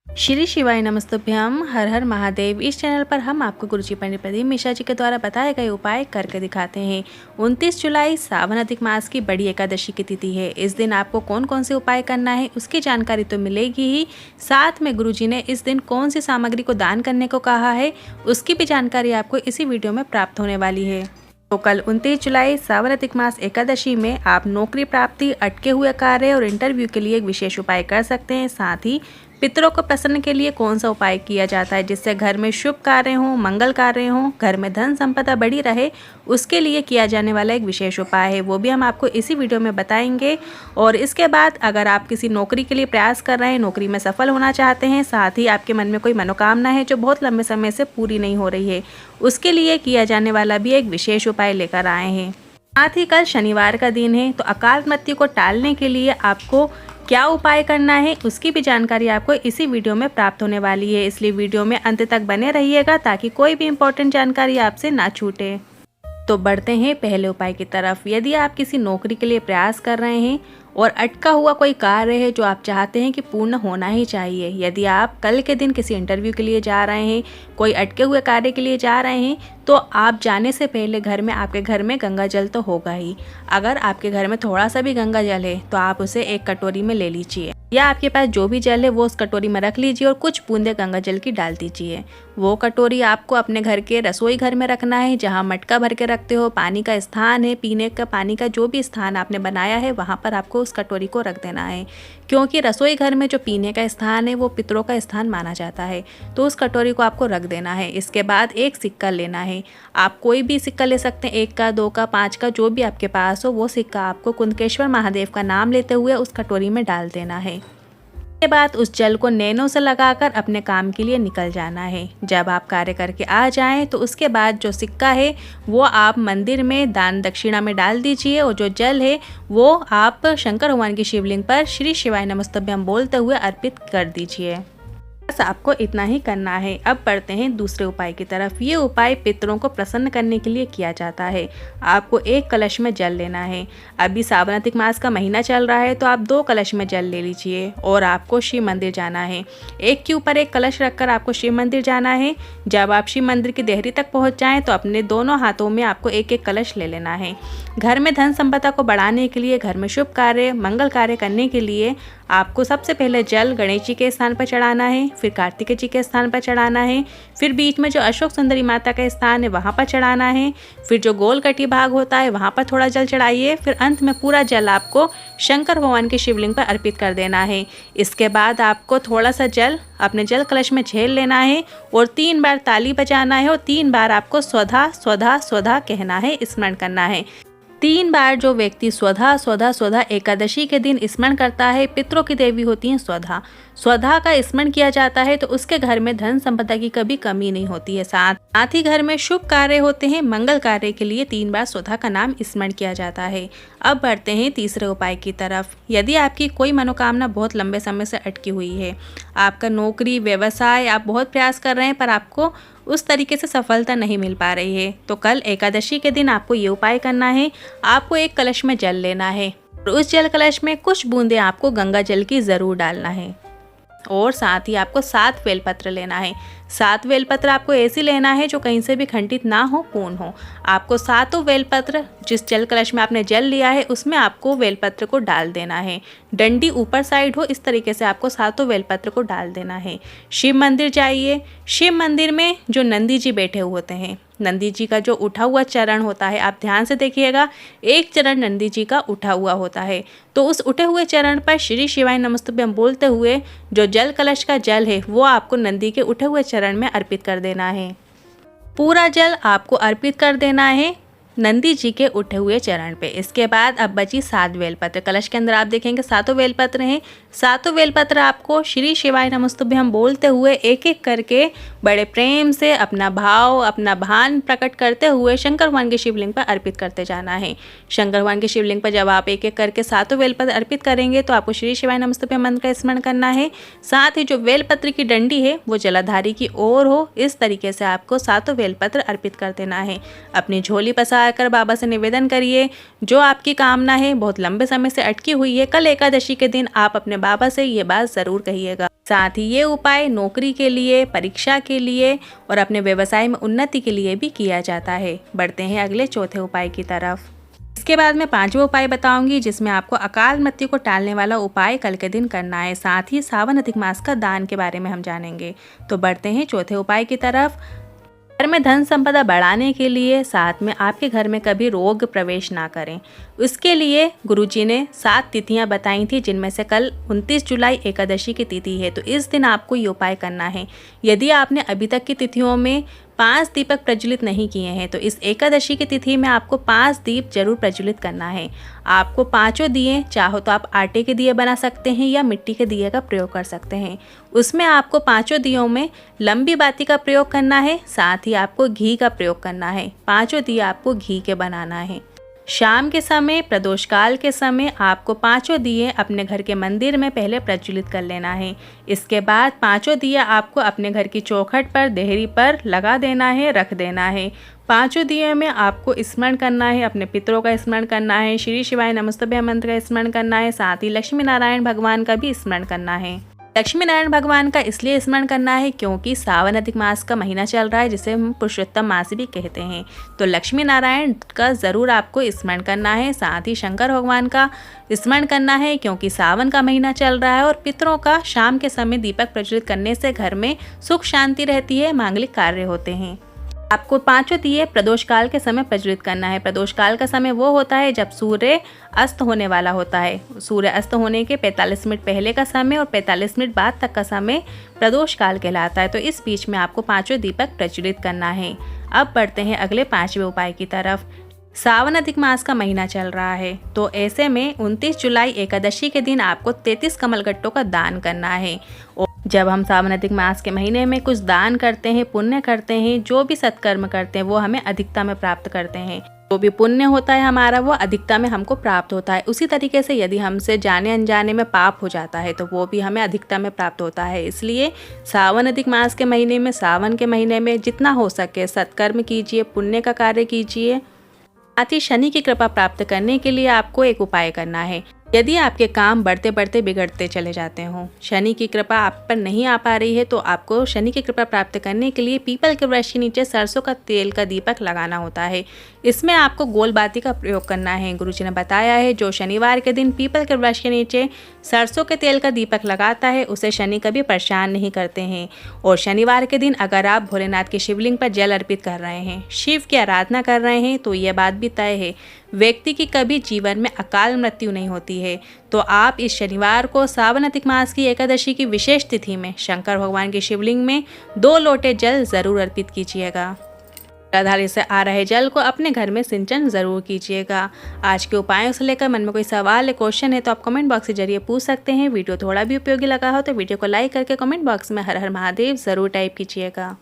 श्री शिवाय नमस्तुभ्यम। हर हर महादेव। इस चैनल पर हम आपको गुरुजी पंडित प्रदीप मिश्रा जी के द्वारा बताए गए उपाय करके दिखाते हैं। 29 जुलाई सावन अधिक मास की बड़ी एकादशी की तिथि है। इस दिन आपको कौन कौन से उपाय करना है उसकी जानकारी तो मिलेगी ही, साथ में गुरुजी ने इस दिन कौन सी सामग्री को दान करने को कहा है उसकी भी जानकारी आपको इसी वीडियो में प्राप्त होने वाली है। तो कल 29 जुलाई सावन अधिक मास एकादशी में आप नौकरी प्राप्ति, अटके हुए कार्य और इंटरव्यू के लिए एक विशेष उपाय कर सकते हैं। साथ ही पितरों को प्रसन्न के लिए कौन सा उपाय किया जाता है जिससे घर में शुभ कार्य हों, मंगल कार्य हों, घर में धन संपदा बढ़ी रहे, उसके लिए किया जाने वाला एक विशेष उपाय है, वो भी हम आपको इसी वीडियो में बताएंगे। और इसके बाद अगर आप किसी नौकरी के लिए प्रयास कर रहे हैं, नौकरी में सफल होना चाहते हैं, साथ ही आपके मन में कोई मनोकामना है जो बहुत लंबे समय से पूरी नहीं हो रही है, उसके लिए किया जाने वाला भी एक विशेष उपाय लेकर आए हैं। साथ ही कल शनिवार का दिन है, तो अकाल मृत्यु को टालने के लिए आपको क्या उपाय करना है उसकी भी जानकारी आपको इसी वीडियो में प्राप्त होने वाली है, इसलिए वीडियो में अंत तक बने रहिएगा ताकि कोई भी इम्पोर्टेंट जानकारी आपसे ना छूटे। तो बढ़ते हैं पहले उपाय की तरफ। यदि आप किसी नौकरी के लिए प्रयास कर रहे हैं और अटका हुआ कोई कार्य है जो आप चाहते हैं कि पूर्ण होना ही चाहिए, यदि आप कल के दिन किसी इंटरव्यू के लिए जा रहे हैं, कोई अटके हुए कार्य के लिए जा रहे हैं, तो आप जाने से पहले आपके घर में गंगा जल तो होगा ही। अगर आपके घर में थोड़ा सा भी गंगा जल है तो आप उसे एक कटोरी में ले लीजिए, या आपके पास जो भी जल है वो उस कटोरी में रख लीजिए और कुछ बूंदे गंगा जल की डाल दीजिए। वो कटोरी आपको अपने घर के रसोई घर में रखना है, जहाँ मटका भर के रखते हो, पानी का स्थान है, पीने का पानी का जो भी स्थान आपने बनाया है वहाँ पर आपको उस कटोरी को रख देना है, क्योंकि रसोई घर में जो पीने का स्थान है वो पितरों का स्थान माना जाता है, तो उस कटोरी को आपको रख देना है। इसके बाद एक सिक्का लेना है, आप कोई भी सिक्का ले सकते हैं, 1 का, 2 का, 5 का, जो भी आपके पास हो वो सिक्का आपको कुंदकेश्वर महादेव का नाम लेते हुए उस कटोरी में डाल देना है। के बाद उस जल को नैनों से लगाकर अपने काम के लिए निकल जाना है। जब आप कार्य करके आ जाएं तो उसके बाद जो सिक्का है वो आप मंदिर में दान दक्षिणा में डाल दीजिए, और जो जल है वो आप शंकर भगवान की शिवलिंग पर श्री शिवाय नमस्तुभ्यम बोलते हुए अर्पित कर दीजिए। बस आपको इतना ही करना है। अब बढ़ते हैं दूसरे उपाय की तरफ। ये उपाय पितरों को प्रसन्न करने के लिए किया जाता है। आपको एक कलश में जल लेना है। अभी सावन अधिक मास का महीना चल रहा है तो आप 2 कलश में जल ले लीजिए और आपको शिव मंदिर जाना है। एक के ऊपर एक कलश रखकर आपको शिव मंदिर जाना है। जब आप शिव मंदिर की देहरी तक पहुँच जाएँ तो अपने दोनों हाथों में आपको एक एक कलश ले लेना है। घर में धन संपदा को बढ़ाने के लिए, घर में शुभ कार्य, मंगल कार्य करने के लिए आपको सबसे पहले जल गणेश जी के स्थान पर चढ़ाना है, फिर कार्तिकेय जी के स्थान पर चढ़ाना है, फिर बीच में जो अशोक सुंदरी माता का स्थान है वहाँ पर चढ़ाना है, फिर जो गोलकटी भाग होता है वहाँ पर थोड़ा जल चढ़ाइए, फिर अंत में पूरा जल आपको शंकर भगवान की शिवलिंग पर अर्पित कर देना है। इसके बाद आपको थोड़ा सा जल अपने जल कलश में झेल लेना है और 3 बार ताली बजाना है और 3 बार आपको स्वधा स्वधा स्वधा कहना है, स्मरण करना है। 3 बार जो व्यक्ति स्वधा स्वधा स्वधा एकादशी के दिन स्मरण करता है, पितरों की देवी होती हैं स्वधा, स्वधा का स्मरण किया जाता है तो उसके घर में धन संपदा की कभी कमी नहीं होती है। साथ ही घर में शुभ कार्य होते हैं, मंगल कार्य के लिए 3 बार स्वधा का नाम स्मरण किया जाता है। अब बढ़ते हैं तीसरे उपाय की तरफ। यदि आपकी कोई मनोकामना बहुत लंबे समय से अटकी हुई है, आपका नौकरी, व्यवसाय, आप बहुत प्रयास कर रहे हैं पर आपको उस तरीके से सफलता नहीं मिल पा रही है, तो कल एकादशी के दिन आपको ये उपाय करना है। आपको एक कलश में जल लेना है और उस जल कलश में कुछ बूंदे आपको गंगा जल की ज़रूर डालना है, और साथ ही आपको 7 बेलपत्र लेना है। 7 बेलपत्र आपको ऐसे लेना है जो कहीं से भी खंडित ना हो, पूर्ण हो। आपको 7 बेलपत्र जिस जल कलश में आपने जल लिया है उसमें आपको बेलपत्र को डाल देना है। डंडी ऊपर साइड हो, इस तरीके से आपको 7 बेलपत्र को डाल देना है। शिव मंदिर जाइए। शिव मंदिर में जो नंदी जी बैठे हुए होते हैं, नंदी जी का जो उठा हुआ चरण होता है, आप ध्यान से देखिएगा, एक चरण नंदी जी का उठा हुआ होता है, तो उस उठे हुए चरण पर श्री शिवाय नमस्तुभ्यम बोलते हुए जो जल कलश का जल है वो आपको नंदी के उठे हुए चरण में अर्पित कर देना है। पूरा जल आपको अर्पित कर देना है नंदी जी के उठे हुए चरण पे। इसके बाद अब बची 7 बेलपत्र। कलश के अंदर आप देखेंगे 7 बेलपत्र हैं। 7 बेलपत्र आपको श्री शिवाय नमस्तुभ्यम बोलते हुए एक एक करके बड़े प्रेम से अपना भाव, अपना भान प्रकट करते हुए शंकर भगवान की शिवलिंग पर अर्पित करते जाना है। शंकर भगवान की शिवलिंग पर जब आप एक एक करके 7 बेलपत्र अर्पित करेंगे तो आपको श्री शिवाय नमस्तुभ्यम मंत्र का स्मरण करना है। साथ ही जो बेलपत्र की डंडी है वो जलाधारी की ओर हो, इस तरीके से आपको 7 बेलपत्र अर्पित कर देना है। अपनी झोली पसार लगाकर बाबा से निवेदन करिए। जो आपकी कामना है बहुत लंबे समय से अटकी हुई है, कल एकादशी के दिन आप अपने बाबा से ये बात ज़रूर कहिएगा। साथ ही ये उपाय नौकरी के लिए, परीक्षा के लिए और अपने व्यवसाय में उन्नति के लिए भी किया जाता है। बढ़ते हैं अगले चौथे उपाय की तरफ। इसके बाद मैं पांचवा उपाय बताऊंगी, जिसमें आपको अकाल मृत्यु को टालने वाला उपाय कल के दिन करना है। साथ ही सावन अधिक मास का दान के बारे में हम जानेंगे। तो बढ़ते हैं चौथे उपाय की तरफ। घर में धन संपदा बढ़ाने के लिए, साथ में आपके घर में कभी रोग प्रवेश ना करें, उसके लिए गुरुजी ने 7 तिथियां बताई थी, जिनमें से कल 29 जुलाई एकादशी की तिथि है। तो इस दिन आपको ये उपाय करना है। यदि आपने अभी तक की तिथियों में 5 दीपक प्रज्वलित नहीं किए हैं तो इस एकादशी की तिथि में आपको 5 दीप जरूर प्रज्वलित करना है। आपको 5 दिए, चाहो तो आप आटे के दिए बना सकते हैं या मिट्टी के दिए का प्रयोग कर सकते हैं। उसमें आपको 5 दियों में लंबी बाती का प्रयोग करना है, साथ ही आपको घी का प्रयोग करना है। 5 दिए आपको घी के बनाना है। शाम के समय, प्रदोष काल के समय आपको 5 दिए अपने घर के मंदिर में पहले प्रज्वलित कर लेना है। इसके बाद 5 दिए आपको अपने घर की चौखट पर, देहरी पर लगा देना है, रख देना है। 5 दिए में आपको स्मरण करना है, अपने पितरों का स्मरण करना है, श्री शिवाय नमस्तुभ्यं मंत्र का स्मरण करना है, साथ ही लक्ष्मी नारायण भगवान का भी स्मरण करना है। लक्ष्मी नारायण भगवान का इसलिए स्मरण करना है क्योंकि सावन अधिक मास का महीना चल रहा है, जिसे हम पुरुषोत्तम मास भी कहते हैं। तो लक्ष्मी नारायण का ज़रूर आपको स्मरण करना है। साथ ही शंकर भगवान का स्मरण करना है क्योंकि सावन का महीना चल रहा है। और पितरों का शाम के समय दीपक प्रज्वलित करने से घर में सुख शांति रहती है, मांगलिक कार्य होते हैं। आपको 5 दिए प्रदोष काल के समय प्रज्वलित करना है। प्रदोष काल का समय वो होता है जब सूर्य अस्त होने वाला होता है। सूर्य अस्त होने के 45 मिनट पहले का समय और 45 मिनट बाद तक का समय प्रदोष काल कहलाता है। तो इस बीच में आपको 5 दीपक प्रज्वलित करना है। अब बढ़ते हैं अगले 5वें उपाय की तरफ। सावन अधिक मास का महीना चल रहा है, तो ऐसे में 29 जुलाई एकादशी के दिन आपको 33 कमलगट्टों का दान करना है। और जब हम सावन अधिक मास के महीने में कुछ दान करते हैं, पुण्य करते हैं, जो भी सत्कर्म करते हैं वो हमें अधिकता में प्राप्त करते हैं। जो भी पुण्य होता है हमारा वो अधिकता में हमको प्राप्त होता है। उसी तरीके से यदि हमसे जाने अनजाने में पाप हो जाता है तो वो भी हमें अधिकता में प्राप्त होता है। इसलिए सावन अधिक मास के महीने में, सावन के महीने में जितना हो सके सत्कर्म कीजिए, पुण्य का कार्य कीजिए। साथ ही शनि की कृपा प्राप्त करने के लिए आपको एक उपाय करना है। यदि आपके काम बढ़ते बढ़ते बिगड़ते चले जाते हों, शनि की कृपा आप पर नहीं आ पा रही है, तो आपको शनि की कृपा प्राप्त करने के लिए पीपल के वृक्ष के नीचे सरसों का तेल का दीपक लगाना होता है। इसमें आपको गोल बाती का प्रयोग करना है। गुरुजी ने बताया है जो शनिवार के दिन पीपल के वृक्ष के नीचे सरसों के तेल का दीपक लगाता है उसे शनि कभी परेशान नहीं करते हैं। और शनिवार के दिन अगर आप भोलेनाथ के शिवलिंग पर जल अर्पित कर रहे हैं, शिव की आराधना कर रहे हैं, तो यह बात भी तय है व्यक्ति की कभी जीवन में अकाल मृत्यु नहीं होती है। तो आप इस शनिवार को सावन अधिक मास की एकादशी की विशेष तिथि में शंकर भगवान के शिवलिंग में 2 लोटे जल जरूर अर्पित कीजिएगा। आधार से आ रहे जल को अपने घर में सिंचन जरूर कीजिएगा। आज के उपायों से लेकर मन में कोई सवाल या क्वेश्चन है तो आप कमेंट बॉक्स के जरिए पूछ सकते हैं। वीडियो थोड़ा भी उपयोगी लगा हो तो वीडियो को लाइक करके कमेंट बॉक्स में हर हर महादेव जरूर टाइप कीजिएगा।